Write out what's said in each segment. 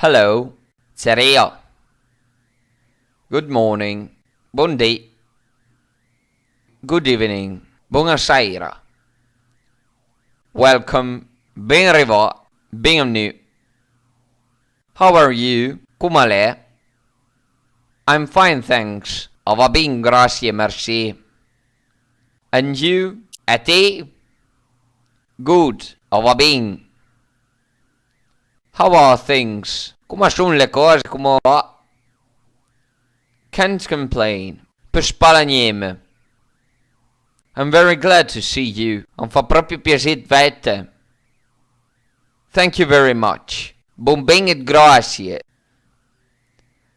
Hello, Cerea. Good morning, buondì. Good evening, buonasera. Welcome, ben arrivat, bienvenue. How are you? Come l'è? I'm fine, thanks. Va ben, grazie, merci. And you? A te? Good, va ben. How are things? Come sono le cose? Come va? Can't complain. Per spalagneme. I'm very glad to see you. Em fa proprio piacere vedere. Thank you very much. Buon ben et grazie.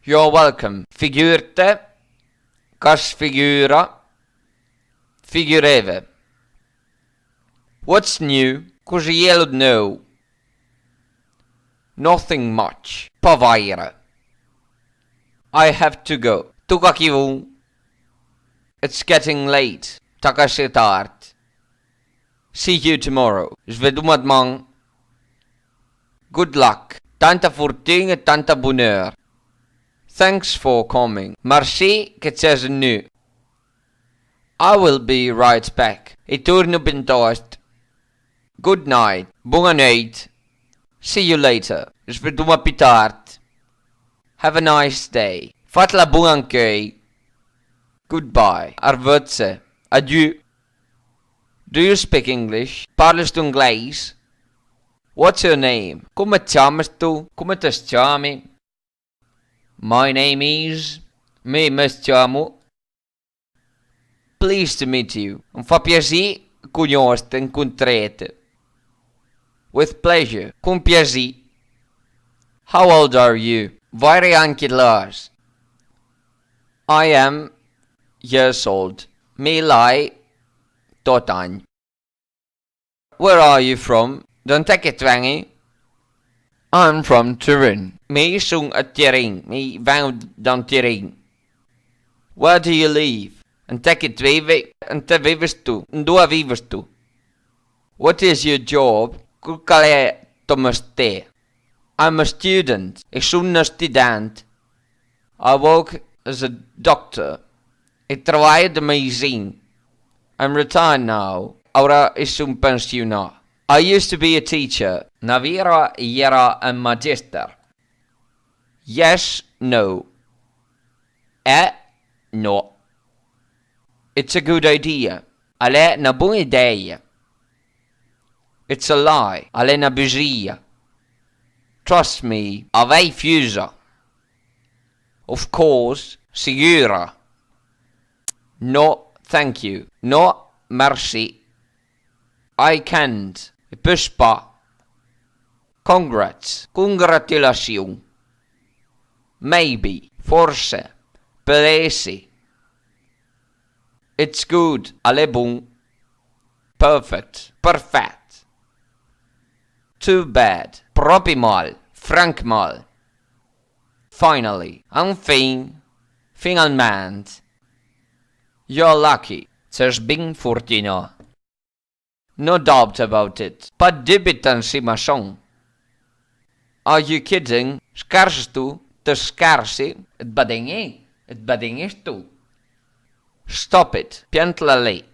You're welcome. Figurte. Cas figura. Figureve. What's new? Cosa yellow know? Nothing much. Pavaira. I have to go. Tukakivu. It's getting late. Takashetart. See you tomorrow. Svedumadmang. Good luck. Tanta fortuna, tanta bonheur. Thanks for coming. Merci che c'è nu. I will be right back. E torno ben toast. Good night. Buonanotte. See you later. Sveduma pitart. Have a nice day. Fat la buonanche. Goodbye. Arvutse. Adieu. Do you speak English? Parles tu inglese? What's your name? Come chiamas tu? Come ti chiami? My name is... Me chiamo... Pleased to meet you. Em fa piacere conoscere, incontrare. With pleasure. Con piacere. How old are you? Very anche l'as. I am years old. Me lai 8 anni. Where are you from? Don't take it, Wangy. I'm from Turin. Me sung a Turin. Me wound down Turin. Where do you live? And take it, vive. And te vives tu. And dove vives tu? What is your job? Qual è Thomas te? I'm a student. Ik soon een student. I work as a doctor. Ik travaille de medicine. I'm retired now. Ora is un pensionato. I used to be a teacher. Navira era a magister. Yes, no. No. It's a good idea. Alle na buona idea. It's a lie. Alle na bugia. Trust me. Avei fusa. Of course. Sicura. No, thank you. No, merci. I can't. Puspa. Congrats. Congratulations. Maybe. Forse. Peresi. It's good. Alle bon. Perfect. Perfect. Too bad. Proprio mal. Frank mal. Finally. Enfin. Finalmente. You're lucky. There's been fortuna. No doubt about it. Pas dubitancy machin. Are you kidding? Scarces tu? Te scarsi? Het badinge? Het bading is tu. Stop it. Piantla lei.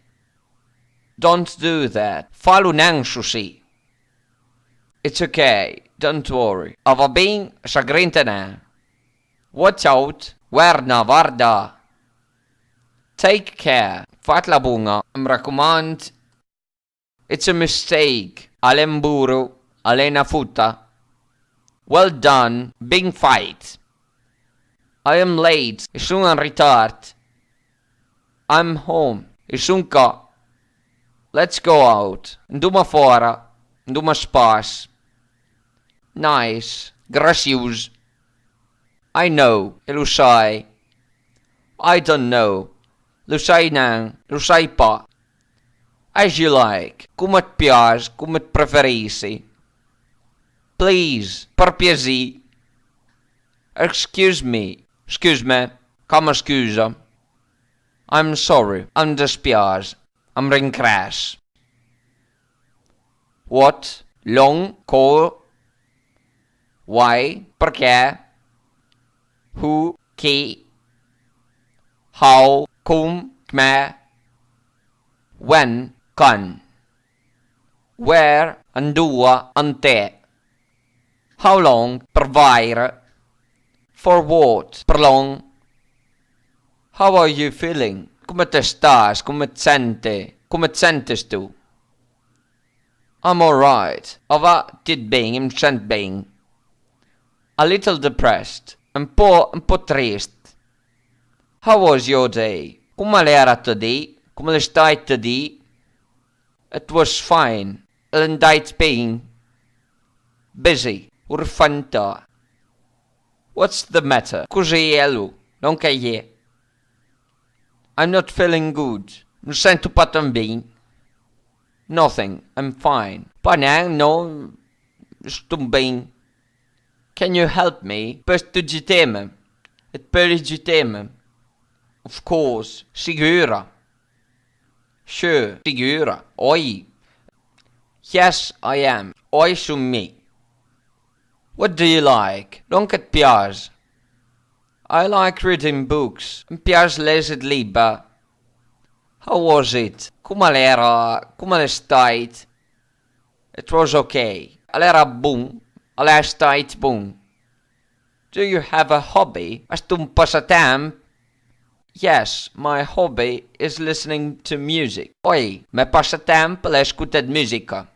Don't do that. Fallo nansusi. It's okay. Don't worry. Ava ben sagrintana. Watch out. Guarda, guarda. Take care. Fat la bunga. Mi raccomando. It's a mistake. Alemburu. Alena futta. Well done. Big fight. I am late. Soon in retard. I'm home. Isunka. Let's go out. Nduma fora. Nduma spas. Nice. Gracious. I know. Lo sai. I don't know. Lo sai nan. Lo sai pa. As you like. Come te piace. Come te preferisci. Please. Per piacere. Excuse me. Excuse me. Come scusa. I'm sorry. I'm dispiace. I'm rincrass. What? Long call? Why? Perché? Who? Chi? How? Cum? Come? When? Quand? Where? Andua? Ante? How long? Per vair? For what? Per long? How are you feeling? Come te stas? Come te sente? Come te sentes tu? I'm alright. Ava dit bem, em sent bem. A little depressed. Un po trist. How was your day? Come l'era today? Come le stai today? It was fine. And it's been busy. Urfanta. What's the matter? Cos'è elu? Non che è? I'm not feeling good. Non sento pas tan bem. Nothing. I'm fine. Pa não, no. Estou bem. Can you help me? Posso te diteme? Het pulli diteme. Of course. Sigura. Sure. Sigura. Oi. Yes, I am. Oi su me. What do you like? Non che piace. I like reading books. Mi piace leggere libri. How was it? Come l'era? Come le stai? It was okay. L'era bun. L'è stait bun. Do you have a hobby? Hast tu un passatemp? Yes, my hobby is listening to music. Oi, me passatemp l'è ascoltar musica.